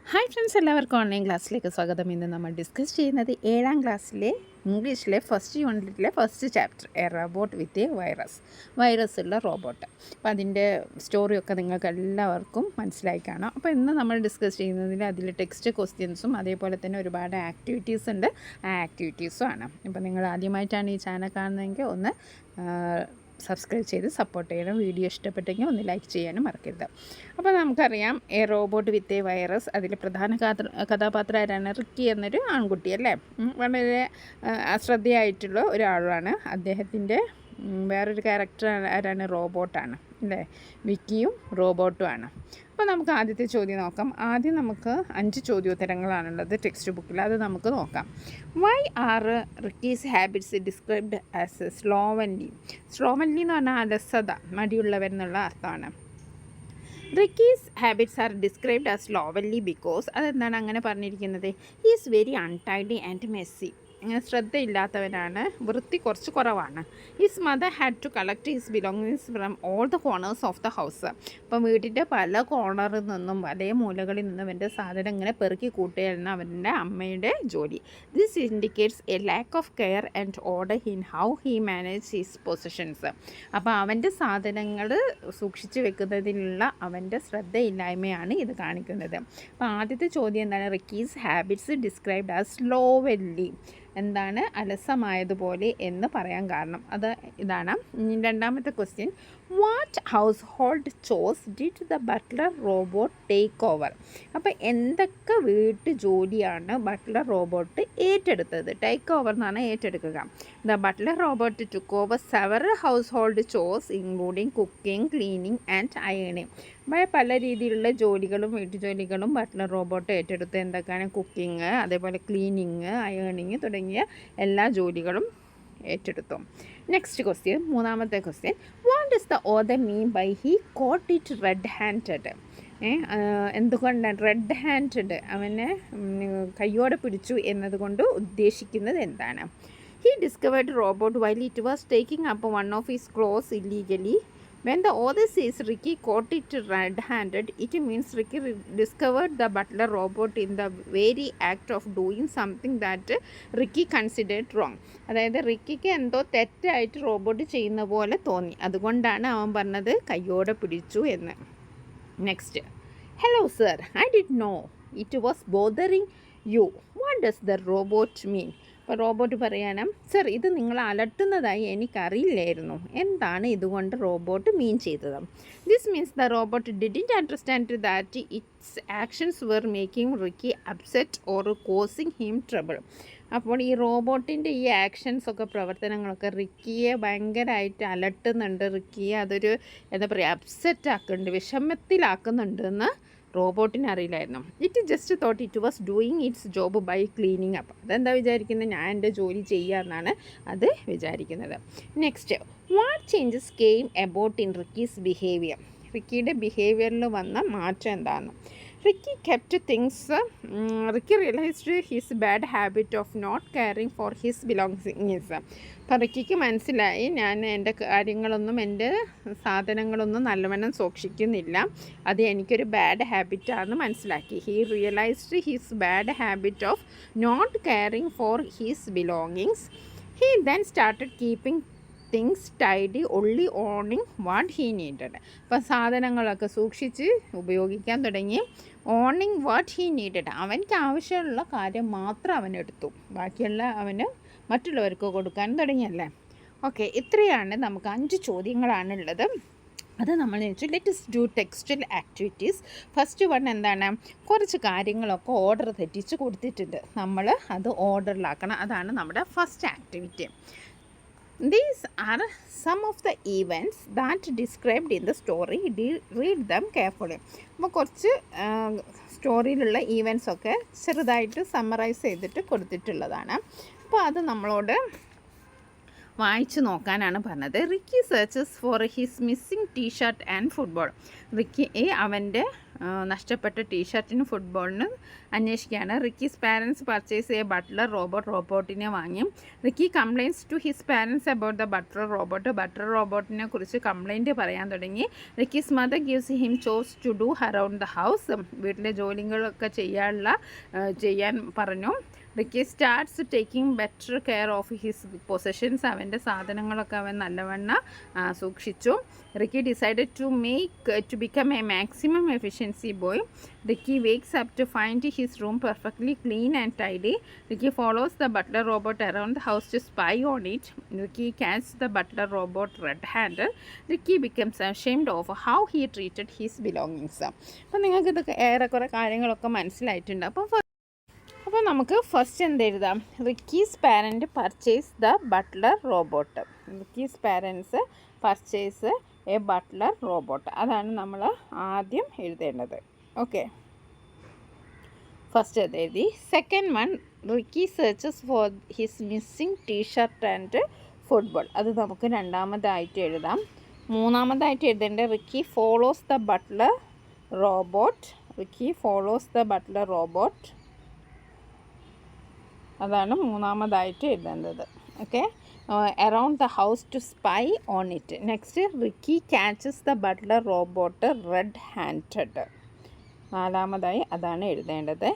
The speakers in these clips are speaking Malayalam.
ഹായ് ഫ്രണ്ട്സ്, എല്ലാവർക്കും ഓൺലൈൻ ക്ലാസ്സിലേക്ക് സ്വാഗതം. ഇന്ന് നമ്മൾ ഡിസ്കസ് ചെയ്യുന്നത് 7ാം ക്ലാസ്സിലെ ഇംഗ്ലീഷിലെ ഫസ്റ്റ് യൂണിറ്റിലെ first chapter, A robot with a virus ഉള്ള റോബോട്ട്. അപ്പോൾ അതിൻ്റെ സ്റ്റോറിയൊക്കെ നിങ്ങൾക്ക് എല്ലാവർക്കും മനസ്സിലായി കാണാം. അപ്പോൾ ഇന്ന് നമ്മൾ ഡിസ്കസ് ചെയ്യുന്നതിൽ അതിൽ ടെക്സ്റ്റ് ക്വസ്റ്റ്യൻസും അതേപോലെ തന്നെ ഒരുപാട് ആക്ടിവിറ്റീസ് ഉണ്ട്. ആ ആക്ടിവിറ്റീസും ആണ്. ഇപ്പോൾ നിങ്ങൾ ആദ്യമായിട്ടാണ് ഈ ചാനൽ കാണുന്നതെങ്കിൽ ഒന്ന് സബ്സ്ക്രൈബ് ചെയ്ത് സപ്പോർട്ട് ചെയ്യണം. വീഡിയോ ഇഷ്ടപ്പെട്ടെങ്കിൽ ഒന്ന് ലൈക്ക് ചെയ്യാനും മറക്കരുത്. അപ്പോൾ നമുക്കറിയാം, A robot with a virus. അതിൽ പ്രധാന കഥാപാത്രം ആരാണ്? റിക്കി എന്നൊരു ആൺകുട്ടി അല്ലേ. വളരെ അശ്രദ്ധയായിട്ടുള്ള ഒരാളാണ്. അദ്ദേഹത്തിൻ്റെ വേറൊരു ക്യാരക്ടർ ആരാണ്? റോബോട്ടാണ് അല്ലേ. വിക്കിയും റോബോട്ടും ആണ്. അപ്പോൾ നമുക്ക് ആദ്യത്തെ ചോദ്യം നോക്കാം. ആദ്യം നമുക്ക് 5 ചോദ്യോത്തരങ്ങളാണുള്ളത് ടെക്സ്റ്റ് ബുക്കിൽ. അത് നമുക്ക് നോക്കാം. Why are Ricky's habits described as slovenly എന്ന് പറഞ്ഞാൽ അലസത, മടിയുള്ളവൻ എന്നുള്ള അർത്ഥമാണ്. Ricky's habits are described as slovenly because, അതെന്താണ് അങ്ങനെ പറഞ്ഞിരിക്കുന്നത്? He is very untidy and messy. ശ്രദ്ധയില്ലാത്തവനാണ്, വൃത്തി കുറച്ച് കുറവാണ്. His mother had to collect his belongings from all the corners of the house. അപ്പം വീട്ടിൻ്റെ പല കോർണറിൽ നിന്നും പല മൂലകളിൽ നിന്നും അവൻ്റെ സാധനം ഇങ്ങനെ പെറുക്കി കൂട്ടുകയാണ് അവൻ്റെ അമ്മയുടെ ജോലി. This indicates A lack of care and order in how he manage his positions. അപ്പോൾ അവൻ്റെ സാധനങ്ങൾ സൂക്ഷിച്ചു വെക്കുന്നതിലുള്ള അവൻ്റെ ശ്രദ്ധയില്ലായ്മയാണ് ഇത് കാണിക്കുന്നത്. അപ്പോൾ ആദ്യത്തെ ചോദ്യം എന്താണ്? റിക്കീസ് ഹാബിറ്റ്സ് ഡിസ്ക്രൈബ്ഡ് ആസ് സ്ലോവൻലി, എന്താണ് അലസമായതുപോലെ എന്ന് പറയാൻ കാരണം അത് ഇതാണ്. രണ്ടാമത്തെ question, what house hold chose did the butler robot take over? അപ്പോൾ എന്തൊക്കെ വീട്ടു ജോലിയാണ് ബട്ട്ലർ റോബോട്ട് ഏറ്റെടുത്തത്? ടേക്ക് ഓവർ എന്നാണ് ഏറ്റെടുക്കുക. The butler robot took over several house hold chose including cooking, cleaning and അയണിങ്. പല രീതിയിലുള്ള ജോലികളും വീട്ടുജോലികളും ബട്ട്ലർ റോബോട്ട് ഏറ്റെടുത്ത്. എന്തൊക്കെയാണ്? കുക്കിംഗ്, അതേപോലെ ക്ലീനിങ്, അയേണിങ് തുടങ്ങിയ എല്ലാ ജോലികളും ഏറ്റെടുത്തു. നെക്സ്റ്റ് ക്വസ്റ്റ്യൻ, മൂന്നാമത്തെ question, what does the author mean by he caught it red handed? എന്തുകൊണ്ടാണ് റെഡ് ഹാൻഡഡ്, അവനെ കയ്യോടെ പിടിച്ചു എന്നതുകൊണ്ട് ഉദ്ദേശിക്കുന്നത് എന്താണ്? He discovered robot while it was taking up one of his clothes illegally. When the author says Ricky caught it red-handed, it means Ricky discovered the butler robot in the very act of doing something that Ricky considered wrong. അതായത് റിക്കിക്ക് എന്തോ തെറ്റായിട്ട് റോബോട്ട് ചെയ്യുന്ന പോലെ തോന്നി, അതുകൊണ്ടാണ് അവൻ പറഞ്ഞത് കയ്യോടെ പിടിച്ചു എന്ന്. Next, hello sir, I did know it was bothering you. What does the robot mean? അപ്പോൾ റോബോട്ട് പറയാണ്, സർ, ഇത് നിങ്ങൾ അലട്ടുന്നതായി എനിക്കറിയില്ലായിരുന്നു. എന്താണ് ഇതുകൊണ്ട് റോബോട്ട് മീൻ ചെയ്തത്? This means the robot didn't understand that its actions were making Ricky upset or causing him trouble. അപ്പോൾ ഈ റോബോട്ടിൻ്റെ ഈ ആക്ഷൻസൊക്കെ, പ്രവർത്തനങ്ങളൊക്കെ റിക്കിയെ ഭയങ്കരമായിട്ട് അലട്ടുന്നുണ്ട്. റിക്കിയെ അതൊരു എന്താ പറയുക, അപ്സെറ്റ് ആക്കുന്നുണ്ട്, വിഷമത്തിലാക്കുന്നുണ്ട് എന്ന് റോബോട്ടിന് അറിയില്ലായിരുന്നു. It just thought it was doing its job by cleaning up. അതെന്താ വിചാരിക്കുന്നത്? ഞാൻ എൻ്റെ ജോലി ചെയ്യാമെന്നാണ് അത് വിചാരിക്കുന്നത്. Next, what changes came about in Ricky's behaviour? റിക്കിയുടെ ബിഹേവിയറിൽ വന്ന മാറ്റം എന്താണ്? Ricky realised his bad habit of not caring for his belongings. അപ്പോൾ റിക്കിക്ക് മനസ്സിലായി, ഞാൻ എൻ്റെ കാര്യങ്ങളൊന്നും, എൻ്റെ സാധനങ്ങളൊന്നും നല്ലവണ്ണം സൂക്ഷിക്കുന്നില്ല, അത് എനിക്കൊരു ബാഡ് ഹാബിറ്റാണെന്ന് മനസ്സിലാക്കി. He realised his bad habit of not caring for his belongings. He then started keeping things tidy only owning what he needed. അപ്പം സാധനങ്ങളൊക്കെ സൂക്ഷിച്ച് ഉപയോഗിക്കാൻ തുടങ്ങി. ഓണിങ് വാട്ട് ഹീ നീഡഡ്, അവനക്ക് ആവശ്യമുള്ള കാര്യം മാത്രം അവനെടുത്തു, ബാക്കിയുള്ള അവന് മറ്റുള്ളവർക്ക് കൊടുക്കാൻ തുടങ്ങിയല്ലേ. ഓക്കെ, ഇത്രയാണ് നമുക്ക് 5 ചോദ്യങ്ങളാണുള്ളത്. അത് നമ്മൾ ചോദിച്ചു, let's do textual activities. First one എന്താണ്? കുറച്ച് കാര്യങ്ങളൊക്കെ ഓർഡർ തെറ്റിച്ച് കൊടുത്തിട്ടുണ്ട്, നമ്മൾ അത് ഓർഡറിലാക്കണം. അതാണ് നമ്മുടെ first activity. These are some of the events that described in the story. Read them carefully. അപ്പോൾ കുറച്ച് സ്റ്റോറിയിലുള്ള ഈവൻസൊക്കെ ചെറുതായിട്ട് സമ്മറൈസ് ചെയ്തിട്ട് കൊടുത്തിട്ടുള്ളതാണ്. അപ്പോൾ അത് നമ്മളോട് വായിച്ചു നോക്കാനാണ് പറഞ്ഞത്. Ricky searches for his missing T shirt and football. Ricky അവൻ്റെ നഷ്ടപ്പെട്ട ടീഷർട്ടിനും ഫുട്ബോളിനും അന്വേഷിക്കുകയാണ്. റിക്കീസ് പാരൻസ് പർച്ചേസ് ചെയ്യ ബട്ട്ലർ റോബോട്ടിനെ വാങ്ങി. Ricky complains to his parents about the butler റോബോട്ടിനെ കുറിച്ച് കംപ്ലയിൻറ്റ് പറയാൻ തുടങ്ങി. റിക്കീസ് മദർ ഗിവ്സ് ഹിം ചോസ് to do around the house. വീട്ടിലെ ജോലികളൊക്കെ ചെയ്യാൻ പറഞ്ഞു. Ricky starts taking better care of his possessions. അവൻ്റെ സാധനങ്ങളൊക്കെ അവൻ നല്ലവണ്ണം സൂക്ഷിച്ചു. Ricky decided to become a maximum efficiency boy. Ricky wakes up to find his room perfectly clean and tidy. Ricky follows the butler robot around the house to spy on it. Ricky catch the butler robot red hand. Ricky becomes ashamed of how he treated his belongings. അപ്പോൾ നിങ്ങൾക്ക് ഇതൊക്കെ ഏറെക്കുറെ കാര്യങ്ങളൊക്കെ മനസ്സിലായിട്ടുണ്ട്. അപ്പോൾ നമുക്ക് ഫസ്റ്റ് എന്തെഴുതാം? Ricky's parent purchase the butler robot. Ricky's parents purchase a butler robot. അതാണ് നമ്മൾ ആദ്യം എഴുതേണ്ടത്. ഓക്കെ, ഫസ്റ്റ് അത് എഴുതി. Second one, Ricky searches for his missing T shirt and football. അത് നമുക്ക് രണ്ടാമതായിട്ട് എഴുതാം. മൂന്നാമതായിട്ട് എഴുതേണ്ടത് Ricky follows the butler robot. Ricky follows the butler robot. അതാണ് മൂന്നാമതായിട്ട് എഴുതേണ്ടത്. Okay, around the house to spy on it. Next, Ricky catches the butler robot red handed. നാലാമതായി അതാണ് എഴുതേണ്ടത്.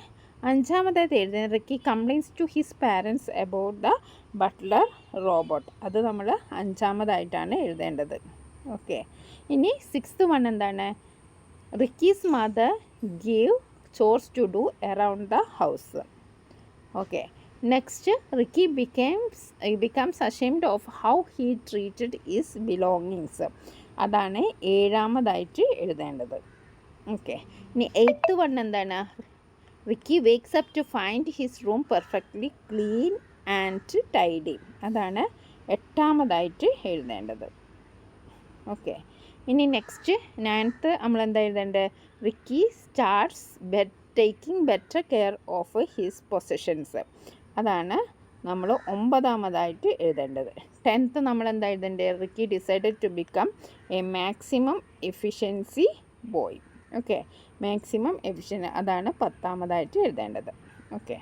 അഞ്ചാമതായിട്ട് എഴുതേണ്ടത് Ricky complains to his parents about the butler robot. അത് നമ്മൾ അഞ്ചാമതായിട്ടാണ് എഴുതേണ്ടത്. ഓക്കെ, ഇനി സിക്സ്ത് വൺ എന്താണ്? Ricky's mother give chores to do around the house. Okay, next, Ricky becomes ashamed of how he treated his belongings. അതാണ് ഏഴാമതായിട്ട് എഴുതേണ്ടത്. ഓക്കെ, ഇനി എയ്ത്ത് വൺ എന്താണ്? Ricky wakes up to find his room perfectly clean and tidy. അതാണ് എട്ടാമതായിട്ട് എഴുതേണ്ടത്. ഓക്കെ, ഇനി നെക്സ്റ്റ് നയൻത്ത് നമ്മൾ എന്താ എഴുതേണ്ടത്? Ricky starts taking better care of his possessions. അതാണ് നമ്മൾ ഒമ്പതാമതായിട്ട് എഴുതേണ്ടത്. ടെൻത്ത് നമ്മൾ എന്താ എഴുതേണ്ടത്? Ricky decided to become a maximum efficiency boy. Okay, maximum efficiency അതാണ് പത്താമതായിട്ട് എഴുതേണ്ടത്. ഓക്കെ,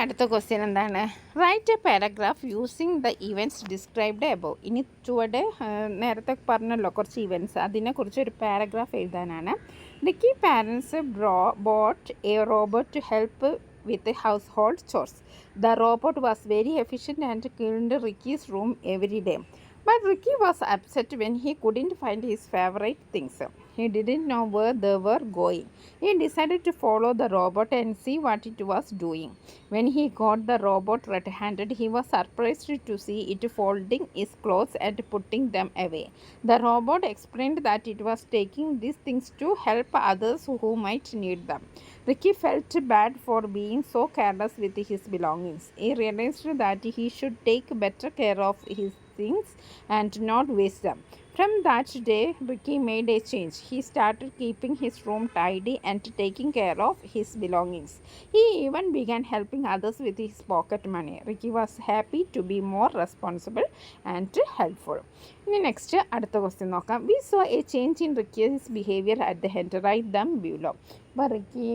അടുത്ത ക്വസ്റ്റ്യൻ എന്താണ്? Write a paragraph using the events described above. ഇനി ചുവടെ നേരത്തെ പറഞ്ഞല്ലോ കുറച്ച് ഇവൻറ്റ്സ്, അതിനെക്കുറിച്ച് ഒരു പാരഗ്രാഫ് എഴുതാനാണ്. Ricky parents bought a robot to help with household chores. The robot was very efficient and cleaned Ricky's room every day. But Ricky was upset when he couldn't find his favorite things. He didn't know where they were going. He decided to follow the robot and see what it was doing. When he got the robot red-handed, he was surprised to see it folding his clothes and putting them away. The robot explained that it was taking these things to help others who might need them. Ricky felt bad for being so careless with his belongings. He realized that he should take better care of his things and not waste them. From that day, Ricky made a change. He started keeping his room tidy and taking care of his belongings. He even began helping others with his pocket money. Ricky was happy to be more responsible and helpful. Next, അടുത്ത ക്വസ്റ്റ്യൻ നോക്കാം. We saw a change in Ricky's behavior at the end. Write them below. അപ്പോൾ റിക്കി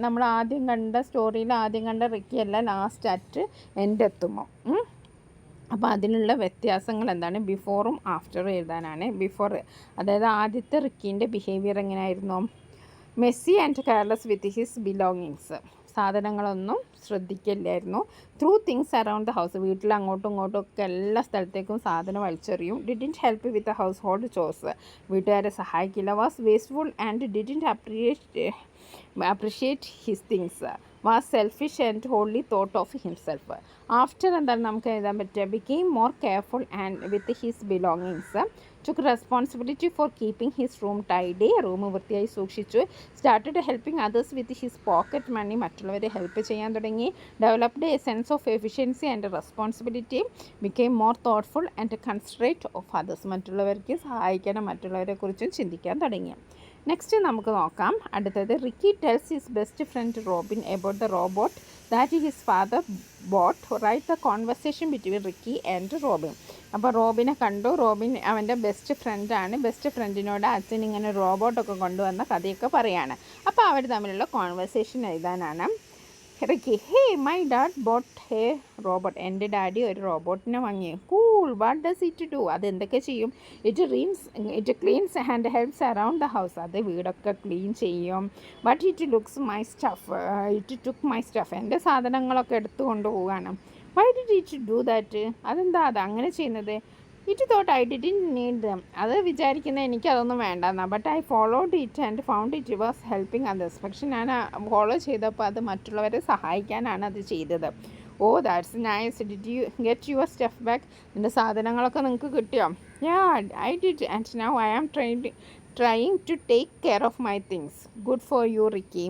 നമ്മൾ ആദ്യം കണ്ട സ്റ്റോറിയിൽ ആദ്യം കണ്ട റിക്കി അല്ല ലാസ്റ്റ് അറ്റ് എൻഡ് എത്തുമ്പോൾ. അപ്പോൾ അതിനുള്ള വ്യത്യാസങ്ങൾ എന്താണ്? ബിഫോറും ആഫ്റ്ററും എഴുതാനാണ്. ബിഫോർ അതായത് ആദ്യത്തെ റിക്കീൻ്റെ ബിഹേവിയർ എങ്ങനെയായിരുന്നു? Messy and careless with his belongings. സാധനങ്ങളൊന്നും ശ്രദ്ധിക്കില്ലായിരുന്നു. Threw things around the house. വീട്ടിൽ അങ്ങോട്ടും ഇങ്ങോട്ടും ഒക്കെ എല്ലാ സ്ഥലത്തേക്കും സാധനം വലിച്ചെറിയും. Didn't help with the household ചോസ്. വീട്ടുകാരെ സഹായിക്കില്ല. Was wasteful and didn't appreciate his things. Was selfish and only thought of himself. After എന്താണ് നമുക്ക് എഴുതാൻ പറ്റുക? Became more careful and with his belongings. took responsibility for keeping his room tidy. Room വൃത്തിയായി സൂക്ഷിച്ചു. Started helping others with his pocket money. മറ്റുള്ളവരെ ഹെൽപ്പ് ചെയ്യാൻ തുടങ്ങി. Developed a sense of efficiency and responsibility. Became more thoughtful and considerate of others. മറ്റുള്ളവർക്ക് സഹായിക്കണം, മറ്റുള്ളവരെക്കുറിച്ചും ചിന്തിക്കാൻ തുടങ്ങി. നെക്സ്റ്റ് നമുക്ക് നോക്കാം. അടുത്തത് Ricky tells his best friend Robin about the robot that his father bought. Write the conversation between Ricky and Robin. അപ്പോൾ റോബിനെ കണ്ടു. റോബിൻ അവൻ്റെ ബെസ്റ്റ് ഫ്രണ്ടാണ്. ബെസ്റ്റ് ഫ്രണ്ടിനോട് അച്ഛൻ ഇങ്ങനെ റോബോട്ടൊക്കെ കൊണ്ടുവന്ന കഥയൊക്കെ പറയാണ്. അപ്പോൾ അവർ തമ്മിലുള്ള കോൺവെർസേഷൻ എഴുതാനാണ്. Ricky, hey my dad bought hey robot. എൻ്റെ ഡാഡി ഒരു റോബോട്ടിനെ വാങ്ങി. Cool, what does it do? അത് എന്തൊക്കെ ചെയ്യും? It cleans and helps around the house. അത് വീടൊക്കെ ക്ലീൻ ചെയ്യും. But it looks my stuff. It took my stuff. എൻ്റെ സാധനങ്ങളൊക്കെ എടുത്തു കൊണ്ടുപോവുകയാണ്. Why did it do that? അതെന്താ അത് അങ്ങനെ ചെയ്യുന്നത്? It thought I didn't need them. അത് വിചാരിക്കുന്നത് എനിക്കതൊന്നും വേണ്ടെന്നാ. But I followed it and found it was helping others. പക്ഷെ ഞാൻ ഫോളോ ചെയ്തപ്പോൾ അത് മറ്റുള്ളവരെ സഹായിക്കാനാണ് അത് ചെയ്തത്. Oh that's nice. Did you get your stuff back? നിൻ്റെ സാധനങ്ങളൊക്കെ നിങ്ങൾക്ക് കിട്ടിയോ? Yeah I did and now I am trying to take care of my things. Good for you Ricky.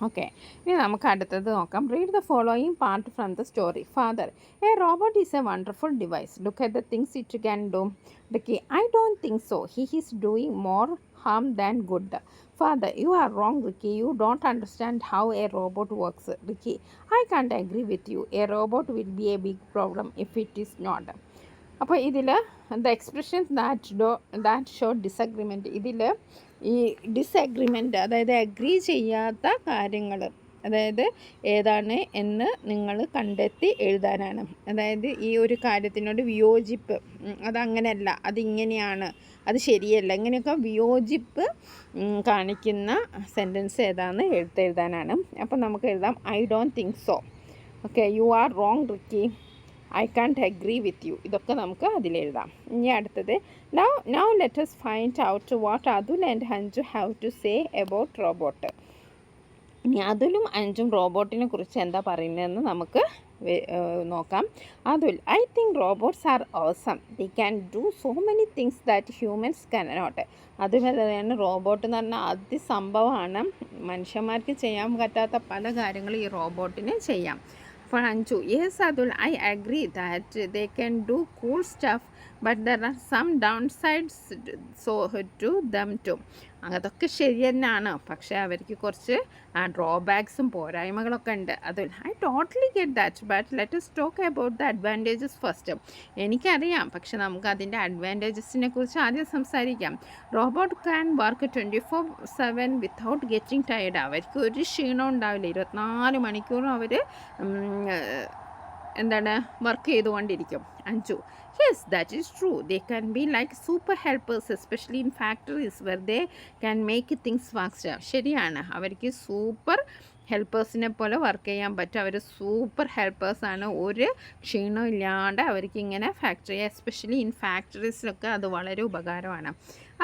Okay, ഇനി നമുക്ക് അടുത്തത് നോക്കാം. Read the following part from the story. Father, a robot is a wonderful device. Look at the things it can do. Ricky, I don't think so. He is doing more harm than good. Father, you are wrong, Ricky. You don't understand how a robot works. Ricky, I can't agree with you. A robot will be a big problem if it is not. അപ്പോൾ ഇതിൽ the expressions that show disagreement. ഇതിൽ ഈ ഡിസഗ്രിമെൻറ്റ്, അതായത് അഗ്രി ചെയ്യാത്ത കാര്യങ്ങൾ, അതായത് ഏതാണ് എന്ന് നിങ്ങൾ കണ്ടെത്തി എഴുതാനാണ്. അതായത് ഈ ഒരു കാര്യത്തിനോട് വിയോജിപ്പ്, അതങ്ങനെയല്ല, അതിങ്ങനെയാണ്, അത് ശരിയല്ല, ഇങ്ങനെയൊക്കെ വിയോജിപ്പ് കാണിക്കുന്ന സെൻറ്റൻസ് ഏതാണെന്ന് എഴുതാനാണ്. അപ്പം നമുക്ക് എഴുതാം I don't think so. Okay, you are wrong Ricky. I can't agree with you. ഇതൊക്കെ നമുക്ക് അതിലെഴുതാം. ഇനി അടുത്തത് now let us find out what Atul and Anju have to say about robot. ഇനി അതുലും അഞ്ജും റോബോട്ടിനെ കുറിച്ച് എന്താ പറയുന്നതെന്ന് നമുക്ക് നോക്കാം. Atul, I think robots are awesome. They can do so many things that humans cannot. അതുപോലെയാണ് റോബോട്ട് എന്ന് പറഞ്ഞാൽ അതിസംഭവമാണ്. മനുഷ്യന്മാർക്ക് ചെയ്യാൻ പറ്റാത്ത പല കാര്യങ്ങളും ഈ റോബോട്ടിന് ചെയ്യാം. For Anju, yes Adul, I agree that they can do cool stuff, but there are some downsides to them too. അതൊക്കെ ശരി തന്നെയാണ്, പക്ഷേ അവർക്ക് കുറച്ച് ഡ്രോബാക്സും പോരായ്മകളൊക്കെ ഉണ്ട്. അതിൽ I totally get that, but let us talk about the advantages first. എനിക്കറിയാം, പക്ഷെ നമുക്ക് അതിൻ്റെ അഡ്വാൻറ്റേജസിനെ കുറിച്ച് ആദ്യം സംസാരിക്കാം. Robot can work 24/7 without getting tired. അവർക്ക് ഒരു ക്ഷീണം ഉണ്ടാവില്ല. 24 മണിക്കൂറും അവർ വർക്ക് ചെയ്തുകൊണ്ടിരിക്കും. Anju, yes, that is true. They can be like super helpers, especially in factories where they can make things faster. ശരിയാണ്, അവർക്ക് സൂപ്പർ ഹെൽപ്പേഴ്സിനെ പോലെ വർക്ക് ചെയ്യാൻ പറ്റും. അവർ സൂപ്പർ ഹെൽപ്പേഴ്സാണ്. ഒരു ക്ഷീണം ഇല്ലാണ്ട് അവർക്ക് ഇങ്ങനെ ഫാക്ടറി, എസ്പെഷ്യലി ഇൻ ഫാക്ടറീസിലൊക്കെ അത് വളരെ ഉപകാരമാണ്.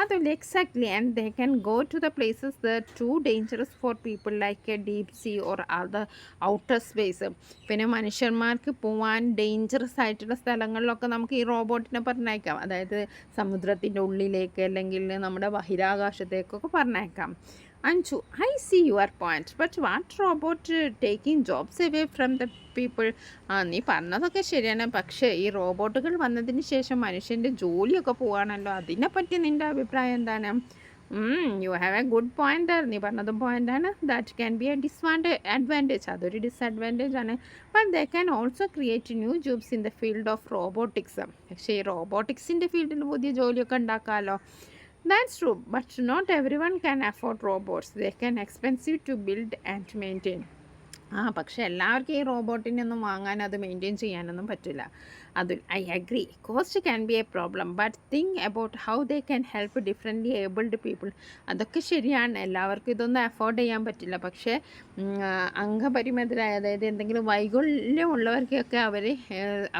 അതുപോലെ exactly, and they can go to the places that too dangerous for people like a deep sea or other outer space. പിന്നെ മനുഷ്യന്മാർക്ക് പോകാൻ ഡേഞ്ചറസ് ആയിട്ടുള്ള സ്ഥലങ്ങളിലൊക്കെ നമുക്ക് ഈ റോബോട്ടിനെ പറഞ്ഞേക്കാം. അതായത് സമുദ്രത്തിൻ്റെ ഉള്ളിലേക്ക് അല്ലെങ്കിൽ നമ്മുടെ ബഹിരാകാശത്തേക്കൊക്കെ പറഞ്ഞേക്കാം. Anju, I see your point, but what robot taking jobs away from the people? നീ പറഞ്ഞതൊക്കെ ശരിയാണ്, പക്ഷേ ഈ റോബോട്ടുകൾ വന്നതിന് ശേഷം മനുഷ്യൻ്റെ ജോലിയൊക്കെ പോവാണല്ലോ. അതിനെപ്പറ്റി നിൻ്റെ അഭിപ്രായം എന്താണ്? You have A good point. നീ പറഞ്ഞതും പോയിൻ്റാണ്. That can be A advantage. അതൊരു ഡിസഡ്വാൻറ്റേജ് ആണ്. But they can also create new jobs in the field of robotics. പക്ഷേ ഈ റോബോട്ടിക്സിൻ്റെ ഫീൽഡിൽ പുതിയ ജോലിയൊക്കെ ഉണ്ടാക്കാമല്ലോ. That's true, but not everyone can afford robots. They can expensive to build and maintain. പക്ഷേ എല്ലാവർക്കും ഈ റോബോട്ടിനൊന്നും വാങ്ങാൻ അത് മെയിൻറ്റെയിൻ ചെയ്യാനൊന്നും പറ്റില്ല. അതിൽ I agree, cost can be A problem, but think about how they can help differently abled people. അതൊക്കെ ശരിയാണ്, എല്ലാവർക്കും ഇതൊന്നും അഫോർഡ് ചെയ്യാൻ പറ്റില്ല. പക്ഷേ അംഗപരിമിതരായ, അതായത് എന്തെങ്കിലും വൈകല്യമുള്ളവർക്കൊക്കെ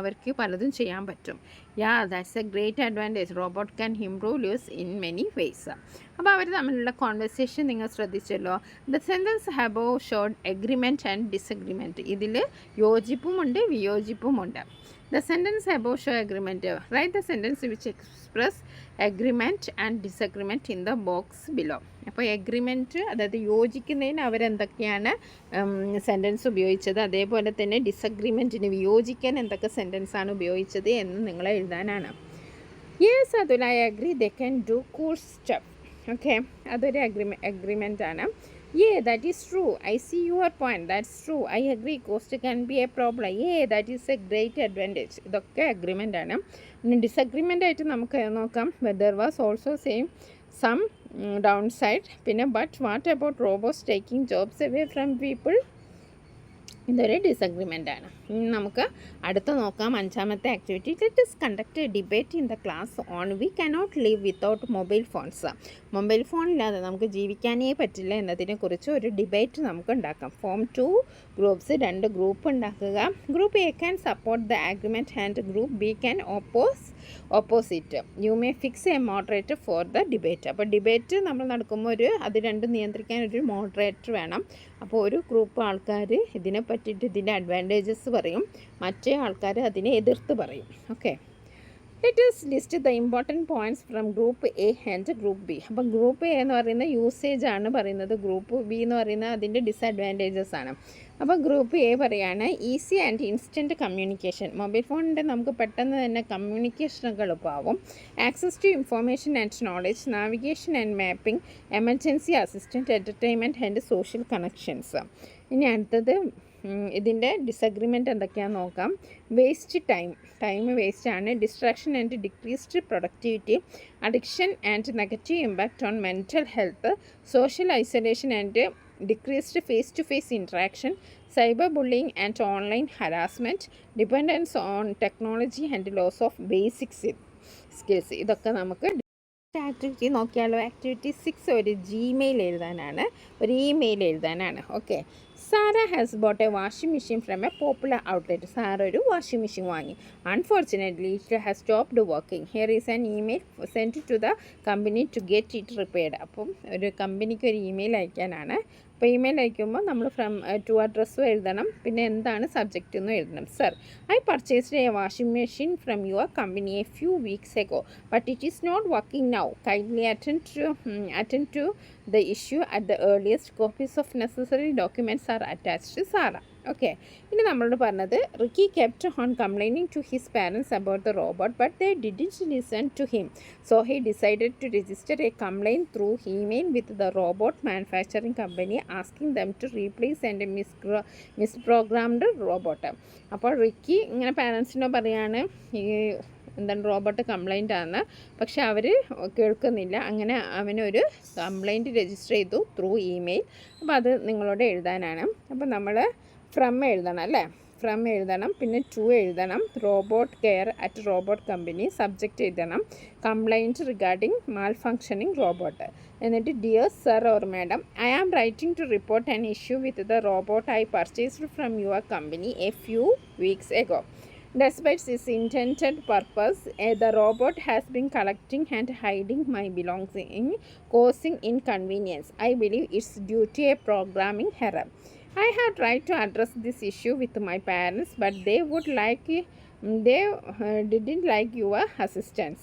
അവർക്ക് പലതും ചെയ്യാൻ പറ്റും. Yeah, that's a great advantage. Robot can improve lives in many ways. അപ്പോൾ അവർ തമ്മിലുള്ള കോൺവെർസേഷൻ നിങ്ങൾ ശ്രദ്ധിച്ചല്ലോ. The sentence above showed agreement and disagreement. ഇതിൽ യോജിപ്പുമുണ്ട് വിയോജിപ്പുമുണ്ട്. The sentence above show agreement. Write the sentence which express agreement and disagreement in the box below. അപ്പോൾ എഗ്രിമെൻറ്റ്, അതായത് യോജിക്കുന്നതിന് അവരെന്തൊക്കെയാണ് സെൻറ്റൻസ് ഉപയോഗിച്ചത്, അതേപോലെ തന്നെ ഡിസഗ്രിമെൻറ്റിന് വിയോജിക്കാൻ എന്തൊക്കെ സെൻറ്റൻസാണ് ഉപയോഗിച്ചത് എന്ന് നിങ്ങൾ എഴുതാനാണ്. Yes Atul, I agree, they can do cool stuff. Okay, അതൊരു അഗ്രിമെൻ്റ് ആണ്. Yeah, that is true. I see your point. That's true. I agree. Cost can be a problem. Yeah, that is a great advantage. ഇതൊക്കെ അഗ്രിമെൻ്റ് ആണ്. പിന്നെ ഡിസഗ്രിമെൻ്റ് ആയിട്ട് നമുക്ക് നോക്കാം. There was also some downside. പിന്നെ but what about robots taking jobs away from people? ഇതൊരു ഡിസഗ്രിമെൻ്റ് ആണ്. ഇനി നമുക്ക് അടുത്ത നോക്കാം, അഞ്ചാമത്തെ activity. Let us conduct a debate in the class on we cannot live without mobile phones. Mobile ഫോണില്ലാതെ നമുക്ക് ജീവിക്കാനേ പറ്റില്ല എന്നതിനെക്കുറിച്ച് ഒരു ഡിബേറ്റ് നമുക്ക് ഉണ്ടാക്കാം. ഫോം 2 ഗ്രൂപ്പ്സ്, 2 ഗ്രൂപ്പ് ഉണ്ടാക്കുക. Group A can support the agreement and group B can opposite. You may fix a moderator for the debate. അപ്പോൾ ഡിബേറ്റ് നമ്മൾ നടക്കുമ്പോൾ അത് രണ്ടും നിയന്ത്രിക്കാൻ ഒരു മോഡറേറ്റർ വേണം. അപ്പോൾ ഒരു ഗ്രൂപ്പ് ആൾക്കാർ ഇതിനെ പറ്റിയിട്ട് ഇതിൻ്റെ അഡ്വാൻറ്റേജസ് പറയും, മറ്റേ ആൾക്കാർ അതിനെ എതിർത്ത് പറയും. Okay, let us list the important points from group A and group B. അപ്പം ഗ്രൂപ്പ് എ എന്ന് പറയുന്ന യൂസേജ് ആണ് പറയുന്നത്, ഗ്രൂപ്പ് ബി എന്ന് പറയുന്ന അതിൻ്റെ ഡിസഡ്വാൻറ്റേജസ് ആണ്. അപ്പോൾ ഗ്രൂപ്പ് എ പറയാണ് easy and instant communication. Mobile ഫോണിൻ്റെ നമുക്ക് പെട്ടെന്ന് തന്നെ കമ്മ്യൂണിക്കേഷനൊക്കെ എളുപ്പമാവും. Access to information and knowledge, navigation and mapping, emergency assistant, entertainment and social connections. ഇനി അടുത്തത് ഇതിൻ്റെ ഡിസഗ്രിമെൻ്റ് എന്തൊക്കെയാണെന്ന് നോക്കാം. വേസ്റ്റ് ടൈം വേസ്റ്റ് ആണ്. Distraction and decreased productivity, addiction and negative impact on mental health, social isolation and decreased face-to-face interaction, cyberbullying and online harassment, dependence on technology and loss of basic skills. ഇതൊക്കെ നമുക്ക് ആക്ടിവിറ്റി നോക്കിയാലോ. ആക്ടിവിറ്റി 6 ഒരു ജിമെയിൽ എഴുതാനാണ്, ഒരു ഇമെയിൽ എഴുതാനാണ്. Okay, Sara has bought a washing machine from a popular outlet. Sara ഒരു വാഷിംഗ് മെഷീൻ വാങ്ങി. Unfortunately it has stopped working. Here is an email send to the company to get it repaired. അപ്പം ഒരു കമ്പനിക്ക് ഒരു ഇമെയിൽ അയക്കാനാണ്. അപ്പോൾ ഇമെയിൽ അയക്കുമ്പോൾ നമ്മൾ ഫ്രം ടു അഡ്രസ്സും എഴുതണം, പിന്നെ എന്താണ് സബ്ജക്റ്റ് എന്നും എഴുതണം. Sir, I purchased a washing machine from your company a few weeks ago but it is not working now. Kindly attend to the issue at the earliest. Copies of necessary documents are attached. Sara. Okay, ഇനി നമ്മളോട് പറഞ്ഞത് Ricky kept on complaining to his parents about the robot but they didn't listen to him, so he decided to register a complaint through email with the robot manufacturing company asking them to replace and misprogrammed robot. അപ്പോൾ റിക്കി ഇങ്ങനെ പാരൻസിനോട് പറയാണ് ഈ എന്താണ് റോബോട്ട് കംപ്ലൈൻ്റ് ആണ്, പക്ഷെ അവർ കേൾക്കുന്നില്ല. അങ്ങനെ അവനൊരു കംപ്ലൈൻറ്റ് രജിസ്റ്റർ ചെയ്തു ത്രൂ ഇമെയിൽ. അപ്പോൾ അത് നിങ്ങളോട് എഴുതാനാണ്. അപ്പോൾ നമ്മൾ ഫ്രം എഴുതണം അല്ലേ, ഫ്രം എഴുതണം, പിന്നെ ടു എഴുതണം, robot care at robot company, subject എഴുതണം, complaint regarding malfunctioning robot, എന്നിട്ട് dear sir or madam, I am writing to report an issue with the robot I purchased from your company a few weeks ago. Despite its intended purpose, the robot has been collecting and hiding my belongings, causing inconvenience. I believe it's due to a programming error. I have tried to address this issue with my parents, but they didn't like your assistance.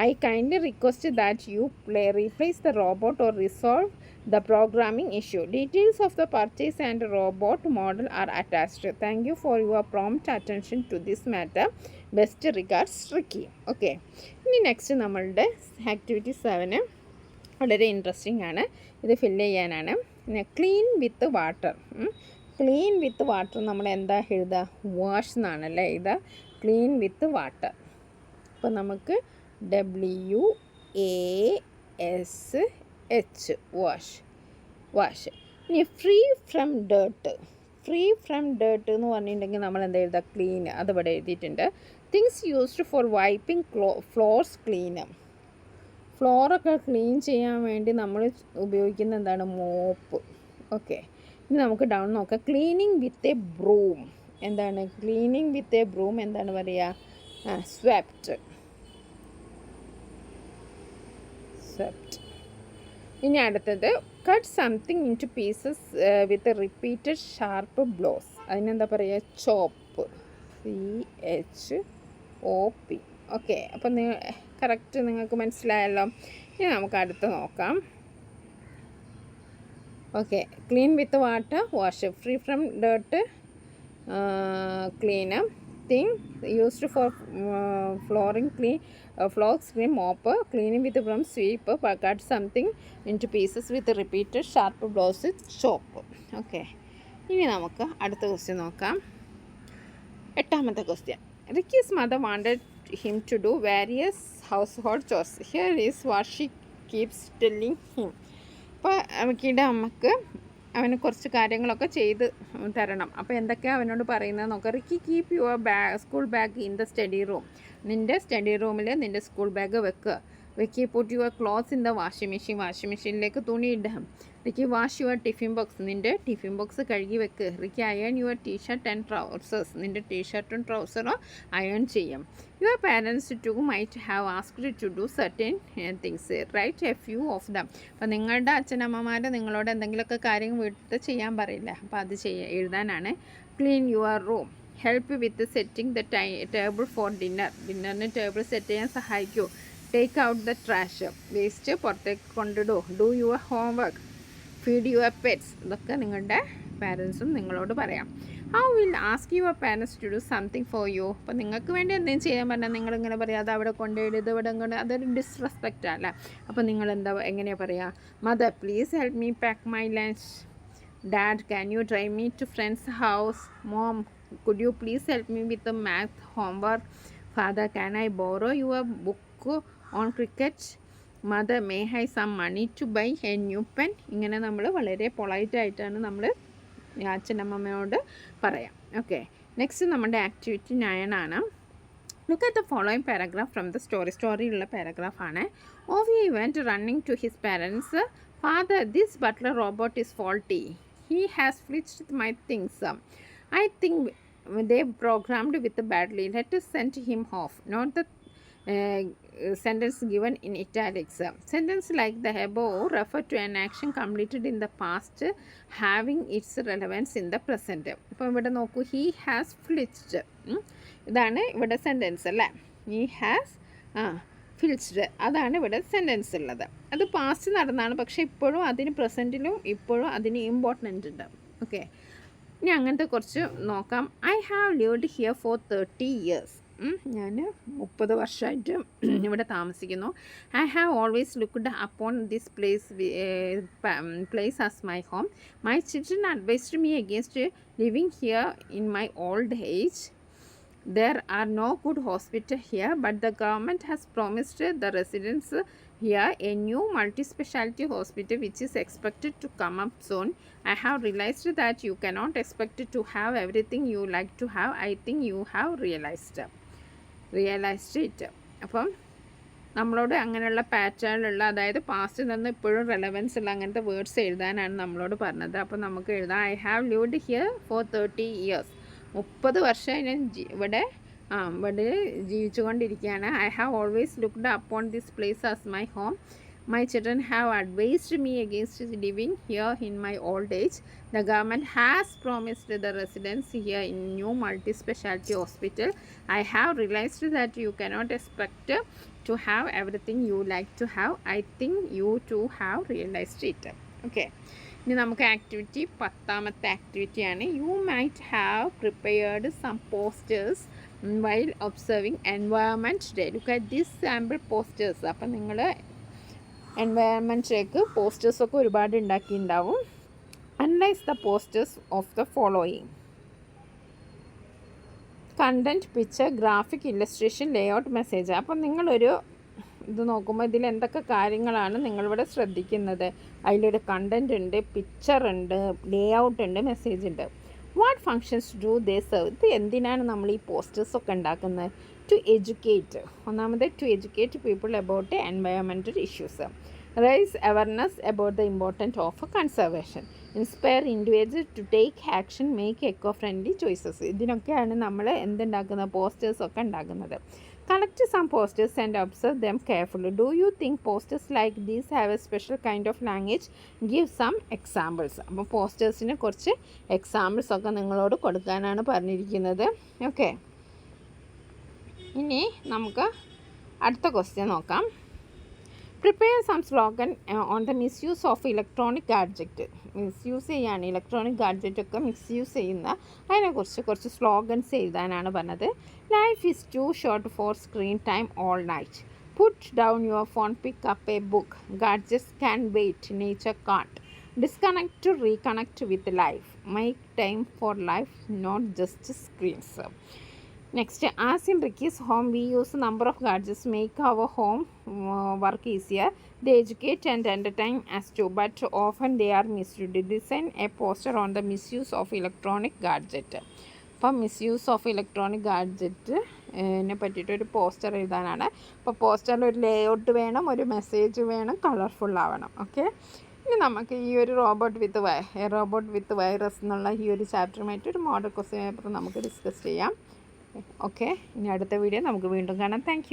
I kindly request that you replace the robot or resolve the programming issue. Details of the purchase and robot model are attached. Thank you for your prompt attention to this matter. Best regards, Ricky. Okay, ഇനി നെക്സ്റ്റ് നമ്മളുടെ ആക്ടിവിറ്റി 7 വളരെ ഇൻട്രസ്റ്റിംഗ് ആണ്. ഇത് ഫില്ല് ചെയ്യാനാണ്. Clean with water. Clean with water നമ്മൾ എന്താ എഴുതുക? വാഷ് എന്നാണല്ലേ എഴുതുക. Clean with water. അപ്പോൾ നമുക്ക് WASH വാഷ്. ഇനി free from dirt. Free from dirt എന്ന് പറഞ്ഞിട്ടുണ്ടെങ്കിൽ നമ്മൾ എന്താ എഴുതുക? ക്ലീൻ. അതിവിടെ എഴുതിയിട്ടുണ്ട്. Things used for wiping floors clean. ഫ്ലോറൊക്കെ ക്ലീൻ ചെയ്യാൻ വേണ്ടി നമ്മൾ ഉപയോഗിക്കുന്ന എന്താണ്? മോപ്പ്. ഓക്കെ, ഇനി നമുക്ക് ഡൗൺ നോക്കാം. Cleaning with a broom. എന്താണ് ക്ലീനിങ് വിത്ത് എ ബ്രൂം? എന്താണ് പറയുക? സ്വെപ്റ്റ്. ഇനി അടുത്തത് cut something in to pieces with repeated sharp blows. അതിനെന്താ പറയുക? ചോപ്പ്. CHOP. ഓക്കെ, അപ്പം കറക്റ്റ് നിങ്ങൾക്ക് മനസ്സിലായല്ലോ. ഇനി നമുക്ക് അടുത്ത് നോക്കാം. Okay, clean with water wash, free from dirt clean, thing used for flooring clean, floor screen mopper, cleaning with broom sweeper, cut something into pieces with repeated sharp blows with chop. Okay, ഇനി നമുക്ക് അടുത്ത ക്വസ്റ്റ്യൻ നോക്കാം. 8ാമത്തെ question. Ricky's mother wanted him to do various house chores. Here is what she keeps telling him. അപ്പോൾ റിക്കിയുടെ അമ്മക്ക് അവന് കുറച്ച് കാര്യങ്ങളൊക്കെ ചെയ്ത് തരണം. അപ്പോൾ എന്തൊക്കെയാണ് അവനോട് പറയുന്നത് നോക്കാം. Ricky, keep your school bag in the study room. നിൻ്റെ സ്റ്റഡി റൂമിൽ നിൻ്റെ സ്കൂൾ ബാഗ് വെക്കുക. Ricky, put your clothes in the washing മെഷീനിലേക്ക് തുണി ഇടാം. Ricky, wash your tiffin box. നിൻ്റെ ടിഫിൻ ബോക്സ് കഴുകി വെക്ക്. Ricky, iron your T shirt and trousers. നിൻ്റെ ടീഷർട്ടും ട്രൗസറും അയൺ ചെയ്യും. Your parents to might have asked to do certain things. Write a few of them. അപ്പോൾ നിങ്ങളുടെ അച്ഛനമ്മമാർ നിങ്ങളോട് എന്തെങ്കിലുമൊക്കെ കാര്യം വീട്ടിൽ ചെയ്യാൻ പറയില്ല, അപ്പോൾ അത് എഴുതാനാണ്. Clean your room. Help with setting the table for dinner. ഡിന്നറിന് ടേബിൾ സെറ്റ് ചെയ്യാൻ സഹായിക്കൂ. Take out the trash. Waste പുറത്തേക്ക് കൊണ്ടിടൂ. Do your homework. Feed your pets. ഇതൊക്കെ നിങ്ങളുടെ പാരൻസും നിങ്ങളോട് പറയാം. How will ask your parents to do something for you. അപ്പോൾ നിങ്ങൾക്ക് വേണ്ടി എന്തെങ്കിലും ചെയ്യാൻ പറഞ്ഞാൽ നിങ്ങളിങ്ങനെ പറയാം, അത് അവിടെ കൊണ്ടുപോയി ഇത് ഇവിടെ കൊണ്ട്, അതൊരു ഡിസ്റെസ്പെക്റ്റ് അല്ല. അപ്പോൾ നിങ്ങളെന്താ എങ്ങനെയാണ് പറയുക? Mother, please help me pack my lunch. Dad, can you drive me to friend's house. Mom, could you please help me with math homework. Father, can I borrow your book on cricket. Mother, may I some money to buy a new pen. ഇങ്ങനെ നമ്മൾ വളരെ പൊളൈറ്റായിട്ടാണ് നമ്മൾ അച്ഛനമ്മയോട് പറയാം. ഓക്കെ, നെക്സ്റ്റ് നമ്മുടെ ആക്ടിവിറ്റി 9 ആണ്. Look at the following paragraph from the സ്റ്റോറിയുള്ള പാരഗ്രാഫാണ്. Ovi went running to his parents. Father, this butler robot is faulty. He has filched my things. I think they programmed with badly. Let us send him off. Not the sentence given in italics. Sentence like the above refer to an action completed in the past having its relevance in the present. ഇപ്പോൾ ഇവിടെ നോക്കൂ, he has flinched. ഇതാണ് ഇവിടെ സെൻറ്റൻസ് അല്ലേ. he has flinched, അതാണ് ഇവിടെ സെൻറ്റൻസ് ഉള്ളത്. അത് പാസ്റ്റ് നടന്നാണ്, പക്ഷേ ഇപ്പോഴും അതിന് പ്രസൻറ്റിലും ഇപ്പോഴും അതിന് ഇമ്പോർട്ടൻ്റ് ഉണ്ട്. ഓക്കെ, ഇനി അങ്ങനത്തെ കുറച്ച് നോക്കാം. I have lived here for 30 years. ഞാൻ 30 വർഷമായിട്ട് ഇവിടെ താമസിക്കുന്നു. I have always looked upon this place as my home. My children advised me against living here in my old age. There are no good hospitals here, but the government has promised the residents here a new multi-specialty hospital which is expected to come up soon. I have realized that you cannot expect to have everything you like to have. I think you have realized it. അപ്പം നമ്മളോട് അങ്ങനെയുള്ള പാറ്റേണിലുള്ള, അതായത് പാസ്റ്റിൽ നിന്ന് ഇപ്പോഴും റെലവൻസ് ഉള്ള അങ്ങനത്തെ വേർഡ്സ് എഴുതാനാണ് നമ്മളോട് പറഞ്ഞത്. അപ്പോൾ നമുക്ക് എഴുതാം, I have lived here for 30 years. 30 വർഷം ഞാൻ ഇവിടെ ജീവിച്ചു കൊണ്ടിരിക്കുകയാണ്. I have always looked upon this place as my home. My children have advised me against living here in my old age. The government has promised the residence here in new multi speciality hospital. I have realised that you cannot expect to have everything you like to have. I think you too have realized it. Okay, ഇനി നമുക്ക് ആക്ടിവിറ്റി 10ാമത്തെ ആക്ടിവിറ്റിയാണ്. You might have prepared some posters while observing environment day. Look at this sample posters. അപ്പം നിങ്ങൾ എൻവയറമെൻറ്റിലേക്ക് പോസ്റ്റേഴ്സൊക്കെ ഒരുപാട് ഉണ്ടാക്കിയിട്ടുണ്ടാവും. Analyse the posters of the following: content, picture, graphic, illustration, layout, message. അപ്പം നിങ്ങളൊരു ഇത് നോക്കുമ്പോൾ ഇതിൽ എന്തൊക്കെ കാര്യങ്ങളാണ് നിങ്ങളിവിടെ ശ്രദ്ധിക്കുന്നത്? അതിലൊരു കണ്ടൻറ്റ് ഉണ്ട്, പിക്ചർ ഉണ്ട്, ലേഔട്ട് ഉണ്ട്, മെസ്സേജ് ഉണ്ട്. What functions do they serve? ഇത് എന്തിനാണ് നമ്മൾ ഈ പോസ്റ്റേഴ്സൊക്കെ ഉണ്ടാക്കുന്നത്? To educate. ഒന്നാമത് to educate people about environmental issues. Raise awareness about the important of conservation. Inspire individual to take action, make eco friendly choices. ഇതിനൊക്കെയാണ് നമ്മൾ എന്തുണ്ടാക്കുന്നത്? പോസ്റ്റേഴ്സൊക്കെ ഉണ്ടാക്കുന്നത്. Collect some posters and observe them carefully. Do you think posters like these have a special kind of language? Give some examples. അപ്പോൾ പോസ്റ്റേഴ്സിന് കുറച്ച് എക്സാമ്പിൾസ് ഒക്കെ നിങ്ങളോട് കൊടുക്കാനാണ് പറഞ്ഞിരിക്കുന്നത്. ഓക്കെ, ഇനി നമുക്ക് അടുത്ത ക്വസ്റ്റ്യൻ നോക്കാം. Prepare some slogan on the misuse of electronic gadget. Misuse ചെയ്യാണ് ഇലക്ട്രോണിക് ഗാഡ്ജറ്റൊക്കെ മിസ്യൂസ് ചെയ്യുന്ന അതിനെക്കുറിച്ച് കുറച്ച് സ്ലോഗൻസ് എഴുതാനാണ് പറഞ്ഞത്. Life is too short for screen time all night. Put down your phone, pick up a book. Gadgets can wait, nature can't. Disconnect to reconnect with life. Make time for life, not just screens. Next, as in Ricky's home, we use a number of gadgets make our home work easier. They educate and entertain us too, but often they are misused. Design a poster on the misuse of electronic gadget. അപ്പം മിസ്യൂസ് ഓഫ് ഇലക്ട്രോണിക് ഗാഡ്ജറ്റ് നെ പറ്റിയിട്ടൊരു പോസ്റ്റർ എഴുതാനാണ്. അപ്പോൾ പോസ്റ്ററിൽ ഒരു ലേഔട്ട് വേണം, ഒരു മെസ്സേജ് വേണം, കളർഫുള്ളാവണം. ഓക്കെ, ഇനി നമുക്ക് ഈ ഒരു റോബോട്ട് വിത്ത് വൈറസ് എന്നുള്ള ഈ ഒരു ചാപ്റ്ററുമായിട്ട് ഒരു മോഡൽ ക്വസ്റ്റ്യൻ പേപ്പർ നമുക്ക് ഡിസ്കസ് ചെയ്യാം. ഓക്കെ, ഇനി അടുത്ത വീഡിയോ നമുക്ക് വീണ്ടും കാണാം. താങ്ക്